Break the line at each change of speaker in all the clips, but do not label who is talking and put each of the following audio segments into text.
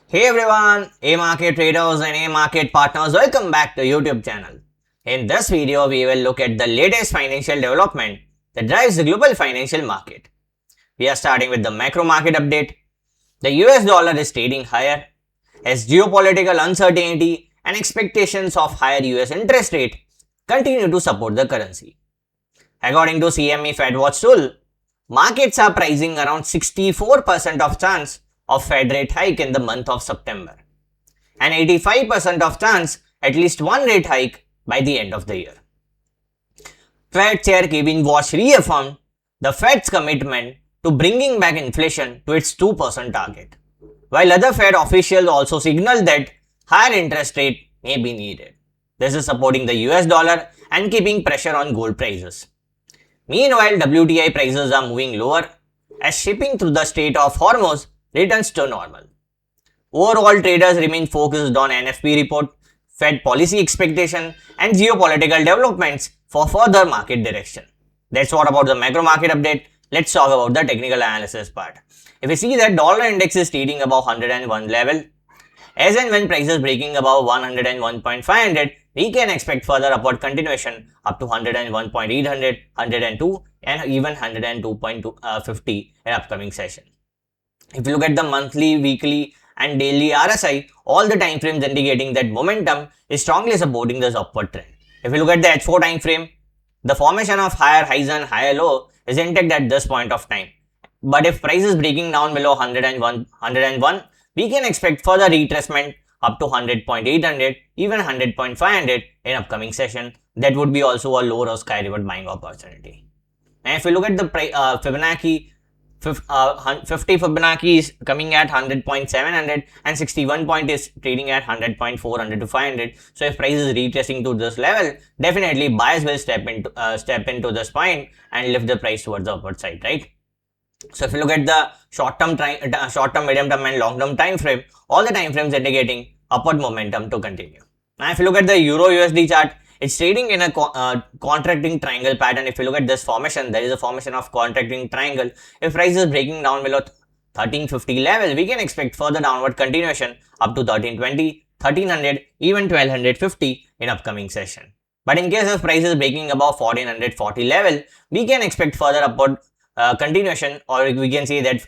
Hey everyone, A-Market traders and A-Market partners, welcome back to YouTube channel. In this video, we will look at the latest financial development that drives the global financial market. We are starting with the macro market update. The US dollar is trading higher as geopolitical uncertainty and expectations of higher US interest rate continue to support the currency. According to CME FedWatch tool, markets are pricing around 64% of chance of Fed rate hike in the month of September and 85% of chance at least one rate hike by the end of the year. Fed Chair Kevin Walsh reaffirmed the Fed's commitment to bringing back inflation to its 2% target, while other Fed officials also signaled that higher interest rate may be needed. This is supporting the US dollar and keeping pressure on gold prices. Meanwhile, WTI prices are moving lower as shipping through the Strait of Hormuz returns to normal. Overall, traders remain focused on NFP report, Fed policy expectation, and geopolitical developments for further market direction. That's what about the macro market update. Let's talk about the technical analysis part. If we see that dollar index is trading above 101 level, as and when prices breaking above 101.500, we can expect further upward continuation up to 101.800, 102 and even 102.50 in upcoming session. If you look at the monthly, weekly and daily RSI, all the time frames indicating that momentum is strongly supporting this upward trend. If you look at the H4 time frame, the formation of higher highs and higher low is intact at this point of time. But if price is breaking down below 101, we can expect further retracement up to 100.800, even 100.500 in upcoming session. That would be also a low risk high reward buying opportunity. And if you look at the Fibonacci, 50 Fibonacci is coming at 100.700 and 61 point is trading at 100.400 to 500. So if price is retracing to this level, definitely buyers will step into this point and lift the price towards the upward side, right? So if you look at the short-term, medium-term and long-term time frame, all the time frames indicating upward momentum to continue. Now if you look at the Euro USD chart, it's trading in a contracting triangle pattern. If you look at this formation, there is a formation of contracting triangle. If price is breaking down below 1350 level, we can expect further downward continuation up to 1320, 1300, even 1250 in upcoming session. But in case of price is breaking above 1440 level, we can expect further upward continuation, or we can say that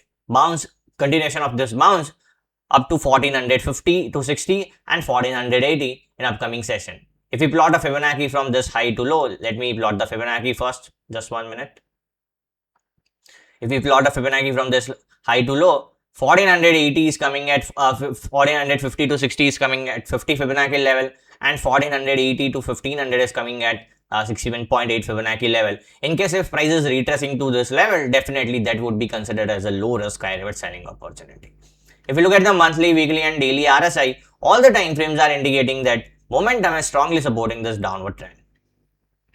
continuation of this bounce up to 1450 to 60 and 1480 in upcoming session. If we plot a Fibonacci from this high to low, let me plot the Fibonacci first, just 1 minute. If we plot a Fibonacci from this high to low, 1480 is coming at 1450 to 60 is coming at 50 Fibonacci level, and 1480 to 1500 is coming at 61.8 Fibonacci level. In case if price is retracing to this level, definitely that would be considered as a low risk high reward selling opportunity. If you look at the monthly, weekly and daily RSI, all the time frames are indicating that momentum is strongly supporting this downward trend.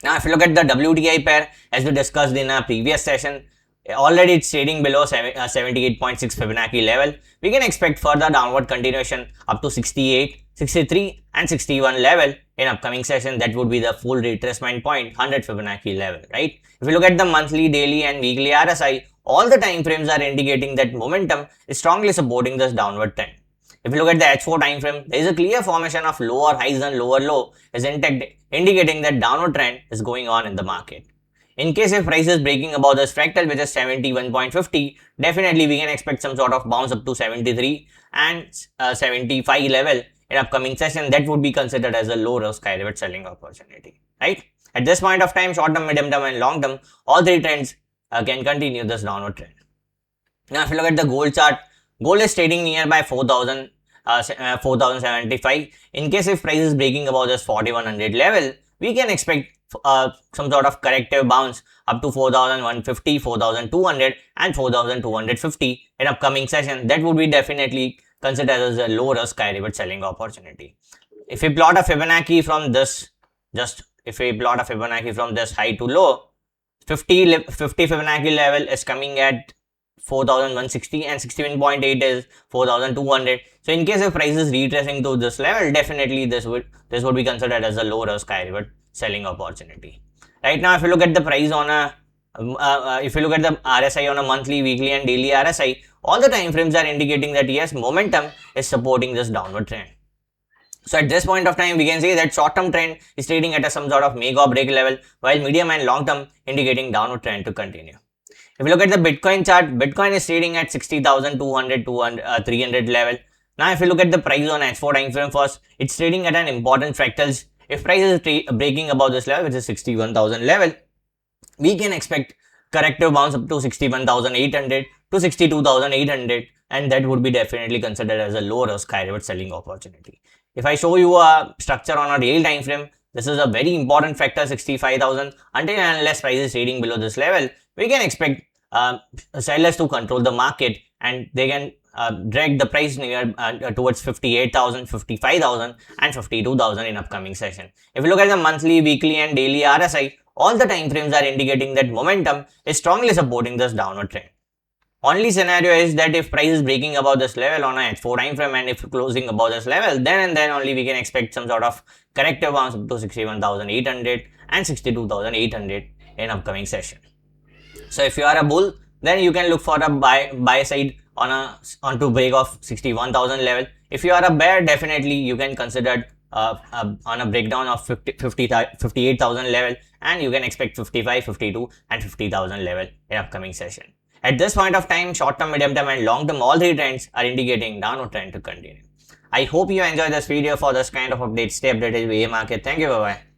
Now if you look at the WTI pair, as we discussed in our previous session, already it's trading below 78.6 Fibonacci level. We can expect further downward continuation up to 68, 63 and 61 level in upcoming session. That would be the full retracement point, 100 Fibonacci level, right? If you look at the monthly, daily and weekly RSI, all the time frames are indicating that momentum is strongly supporting this downward trend. If you look at the H4 time frame, there is a clear formation of lower highs and lower low is intact, indicating that downward trend is going on in the market. In case if price is breaking above this fractal, which is 71.50, definitely we can expect some sort of bounce up to 73 and 75 level in upcoming session. That would be considered as a low risk high reward selling opportunity, right? At this point of time, short term, medium term and long term, all three trends can continue this downward trend. Now if you look at the gold chart, gold is trading nearby 4075. In case if price is breaking above this 4100 level, we can expect some sort of corrective bounce up to 4150, 4200 and 4250 in upcoming session. That would be definitely considered as a low risk high reward selling opportunity. If we plot a Fibonacci from this, high to low, 50 Fibonacci level is coming at 4160 and 61.8 is 4200. So in case if price is retracing to this level, definitely this would be considered as a low risk high reward selling opportunity. Right now if you look at the price on a If you look at the RSI on a monthly, weekly and daily RSI, all the time frames are indicating that yes, momentum is supporting this downward trend. So at this point of time, we can say that short-term trend is trading at some sort of make or break level, while medium and long-term indicating downward trend to continue. If you look at the Bitcoin chart, Bitcoin is trading at 60,200, 300 level. Now, if you look at the price on H4 time frame first, it's trading at an important fractals. If price is breaking above this level, which is 61,000 level, we can expect corrective bounce up to 61,800 to 62,800, and that would be definitely considered as a low risk high reward selling opportunity. If I show you a structure on a real time frame, this is a very important factor, 65,000. Until and unless price is trading below this level, we can expect sellers to control the market, and they can drag the price near towards 58,000, 55,000 and 52,000 in upcoming session. If you look at the monthly, weekly and daily RSI, all the time frames are indicating that momentum is strongly supporting this downward trend. Only scenario is that if price is breaking above this level on a H4 time frame, and if closing above this level, then and then only we can expect some sort of corrective bounce up to 61,800 and 62,800 in upcoming session. So if you are a bull, then you can look for a buy side on to break of 61,000 level. If you are a bear, definitely you can consider on a breakdown of 58,000 level, and you can expect 55, 52 and 50,000 level in upcoming session. At this point of time, short term, medium term and long term, all three trends are indicating downward trend to continue. I hope you enjoyed this video. For this kind of updates, stay updated with AMarkets. Thank you, bye bye.